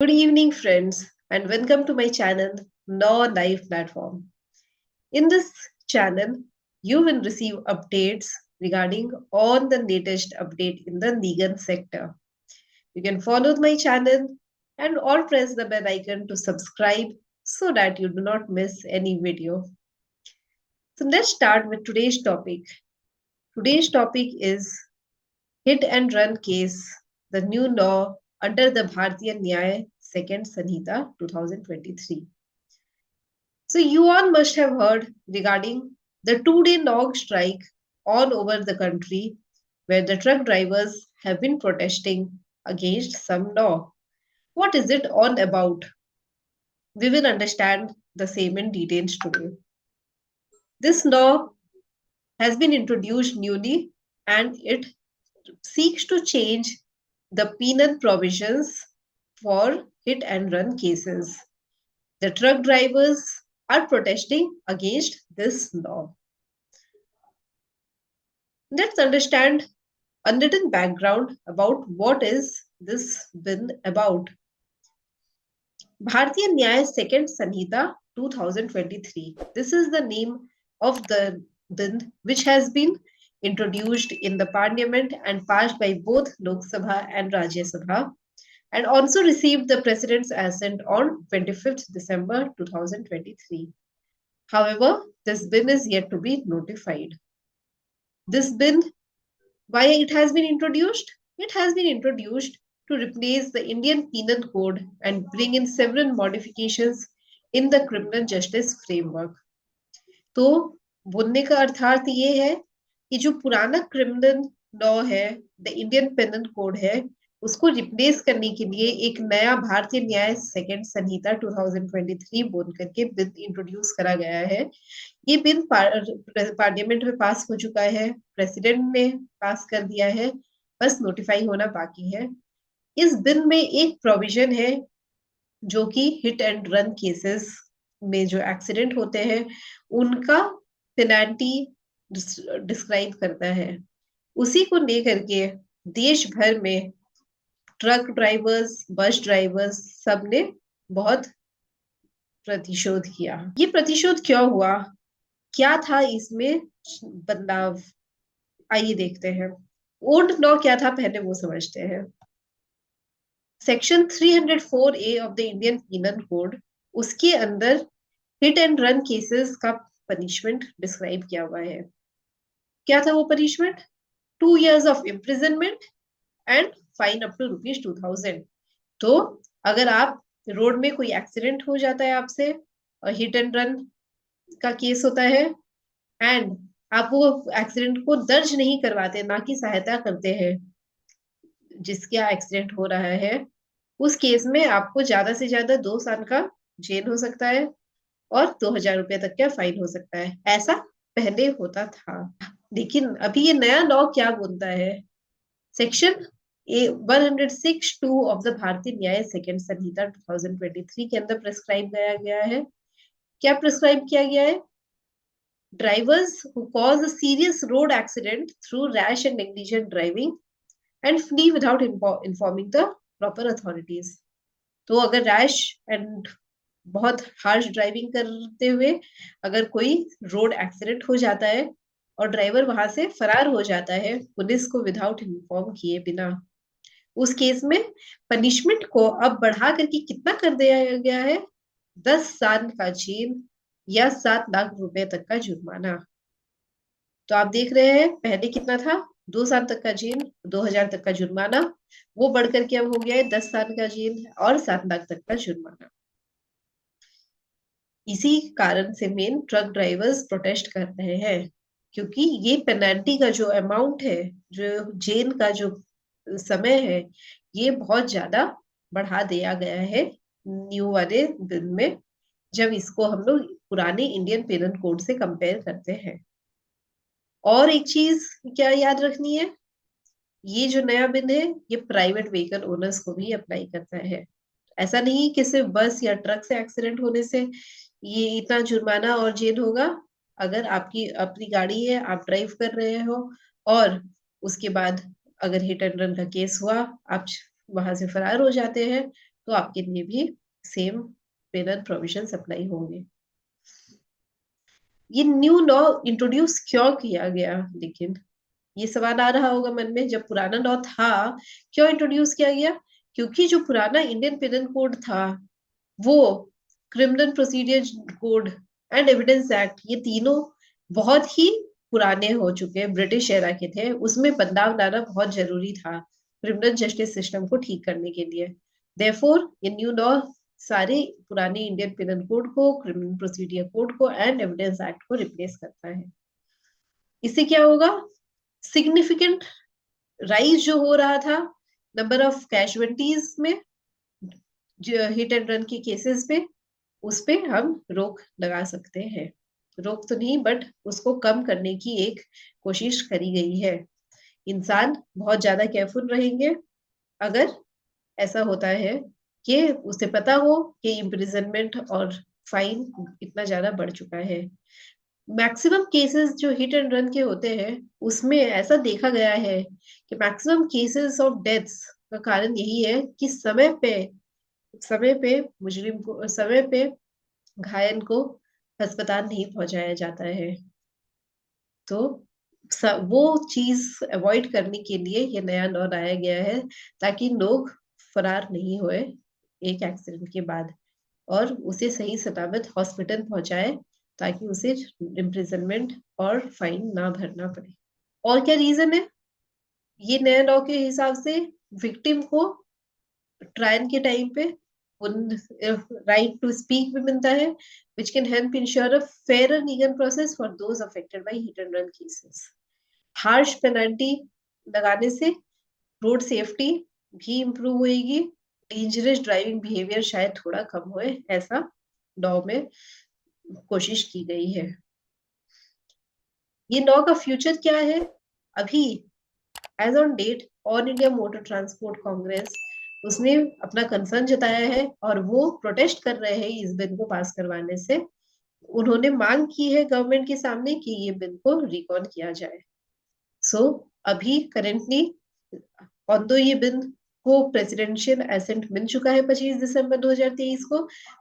Good evening, friends, and welcome to my channel, Law Life Platform. In this channel, you will receive updates regarding all the latest update in the legal sector. You can follow my channel and or press the bell icon to subscribe so that you do not miss any video. So let's start with today's topic. Today's topic is hit and run case, the new law under the Bharatiya Nyaya Second Sanhita 2023. So you all must have heard regarding the two-day log strike all over the country where the truck drivers have been protesting against some law. What is it all about? We will understand the same in details today. This law has been introduced newly and it seeks to change the penal provisions for hit and run cases. The truck drivers are protesting against this law. Let's understand a little background about what is this bill about. Bharatiya Nyaya Second Sanhita 2023. This is the name of the bill which has been introduced in the parliament and passed by both Lok Sabha and Rajya Sabha and also received the president's assent on 25th December 2023. However, this bill is yet to be notified. This bill, why it has been introduced? It has been introduced to replace the Indian Penal Code and bring in several modifications in the criminal justice framework. तो बोलने का अर्थात ये है कि जो पुराना criminal law है, द इंडियन पेनल कोड है, उसको रिप्लेस करने के लिए एक नया भारतीय न्याय सेकंड संहिता 2023 बोल करके बिल इंट्रोड्यूस करा गया है। ये बिल पार्लियामेंट में पास हो चुका है, प्रेसिडेंट ने पास कर दिया है, बस नोटिफाई होना बाकी है। इस बिल में एक प्रोविजन है जो कि हिट एंड रन केसेस में जो एक्सीडेंट होते हैं उनका पेनल्टी डिस्क्राइब करता है। उसी को लेकर के देश भर में ट्रक ड्राइवर्स, बस ड्राइवर्स सब ने बहुत प्रतिशोध किया। ये प्रतिशोध क्यों हुआ? क्या था इसमें बदलाव? आइए देखते हैं। ओल्ड लॉ क्या था पहले वो समझते हैं। Section 304A of the Indian penal code, उसके अंदर हिट एंड रन केसेस का पनिशमेंट डिस्क्राइब किया हुआ है। क्या था वो punishment? 2 years of imprisonment and fine up to ₹2000। तो अगर आप रोड में कोई एक्सीडेंट हो जाता है आपसे और हिट एंड रन का केस होता है एंड आप वो एक्सीडेंट को दर्ज नहीं करवाते, ना कि सहायता करते हैं जिसका एक्सीडेंट हो रहा है, उस केस में आपको ज्यादा से ज्यादा 2 साल का जेल हो सकता है और 2000 रुपए तक का फाइन हो सकता है। ऐसा पहले होता था, लेकिन अभी ये नया लॉ क्या बोलता है? सेक्शन 106(2) ऑफ द भारतीय न्याय सेकंड संहिता 2023 के अंदर प्रिस्क्राइब किया गया है। क्या प्रिस्क्राइब किया गया है? Drivers who cause a serious road accident through rash and negligent driving and flee without informing the proper authorities. तो अगर रैश एंड बहुत हार्श ड्राइविंग करते हुए अगर कोई रोड एक्सीडेंट हो जाता है और ड्राइवर वहां से फरार हो जाता है पुलिस को विदाउट इन्फॉर्म किए बिना, उस केस में पनिशमेंट को अब बढ़ा करके कितना कर दिया गया है? 10 साल का जेल या 7 लाख रुपए तक का जुर्माना। तो आप देख रहे हैं पहले कितना था? 2 साल तक का जेल, 2000 तक का जुर्माना, वो बढ़कर के अब हो गया है 10 साल का जेल और 7 लाख तक का जुर्माना। इसी कारण से मेन ट्रक ड्राइवर्स प्रोटेस्ट कर रहे हैं, क्योंकि ये पेनल्टी का जो अमाउंट है, जो जेल का जो समय है, ये बहुत ज्यादा बढ़ा दिया गया है न्यू वाले बिल में, जब इसको हम लोग पुराने इंडियन पेनल कोड से कंपेयर करते हैं। और एक चीज क्या याद रखनी है, ये जो नया बिल है ये प्राइवेट व्हीकल ओनर्स को भी अप्लाई करता है। ऐसा नहीं कि सिर्फ बस या ट्रक से एक्सीडेंट होने से ये इतना जुर्माना और जेल होगा। अगर आपकी अपनी गाड़ी है, आप ड्राइव कर रहे हो और उसके बाद अगर हिट एंड रन का केस हुआ, आप वहां से फरार हो जाते हैं, तो आपके लिए भी सेम पेनल प्रोविजन अप्लाई होंगे। ये न्यू लॉ इंट्रोड्यूस क्यों किया गया, लेकिन ये सवाल आ रहा होगा मन में, जब पुराना लॉ था क्यों इंट्रोड्यूस किया गया? क्योंकि जो पुराना इंडियन पेनल कोड था, वो criminal procedure code and evidence act, ये तीनों बहुत ही पुराने हो चुके हैं, ब्रिटिश एरा के थे, उसमें बदलाव लाना बहुत जरूरी था क्रिमिनल जस्टिस सिस्टम को ठीक करने के लिए। देयरफॉर ये न्यू लॉ सारे पुराने इंडियन पेनल कोड को, क्रिमिनल प्रोसीडियर कोड को एंड एविडेंस एक्ट को रिप्लेस करता है। इससे क्या होगा? सिग्निफिकेंट राइज जो हो रहा था नंबर ऑफ कैजुअलिटीज में, हिट एंड रन के केसेस पे, उस पे हम रोक लगा सकते हैं। रोक तो नहीं, बट उसको कम करने की एक कोशिश करी गई है। इंसान बहुत ज्यादा केयरफुल रहेंगे अगर ऐसा होता है कि उसे पता हो कि इम्प्रिजनमेंट और फाइन इतना ज्यादा बढ़ चुका है। मैक्सिमम केसेस जो हिट एंड रन के होते हैं, उसमें ऐसा देखा गया है कि मैक्सिमम केसेस ऑफ डेथ्स का कारण यही है कि समय पे मुजरिम को, समय पे घायल को अस्पताल नहीं पहुंचाया जाता है। तो वो चीज अवॉइड करने के लिए ये नया लॉ लाया गया है, ताकि लोग फरार नहीं हुए एक एक्सीडेंट के बाद, और उसे सही सलामत हॉस्पिटल पहुंचाए, ताकि उसे इम्प्रिजनमेंट और फाइन ना भरना पड़े। और क्या रीजन है? ये नया लॉ के हिसाब से विक्टिम को ट्रायल के टाइम पे राइट टू स्पीक भी मिलता है, which can help ensure a fairer legal process for those affected by hit and run cases. Harsh penalty लगाने से रोड सेफ्टी भी इम्प्रूव होएगी, डेंजरस ड्राइविंग बिहेवियर शायद थोड़ा कम होए, ऐसा लॉ में कोशिश की गई है। ये लॉ का फ्यूचर क्या है? अभी as on date all India motor transport congress, उसने अपना कंसर्न जताया है और वो प्रोटेस्ट कर रहे हैं इस बिल को पास करवाने से। उन्होंने मांग की है गवर्नमेंट के सामने कि ये बिल को रिकॉल किया जाए। सो अभी करेंटली ऑल्दो ये बिल को प्रेसिडेंशियल एसेंट मिल चुका है 25 दिसंबर 2023 को,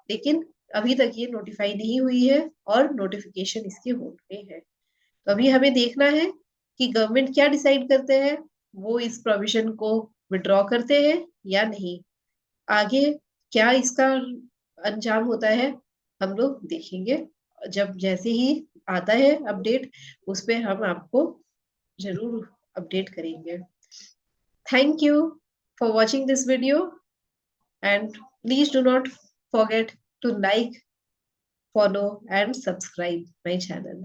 लेकिन अभी तक ये नोटिफाई नहीं हुई है और नोटिफिकेशन इसके होल्ड पे है। तो अभी हमें देखना है कि गवर्नमेंट क्या डिसाइड करते हैं, वो इस प्रोविजन को विड्रॉ करते हैं या नहीं। आगे क्या इसका अंजाम होता है हम लोग देखेंगे, जब जैसे ही आता है अपडेट उस पे हम आपको जरूर अपडेट करेंगे। Thank you for watching this video, and please do not forget to like, follow and subscribe my channel.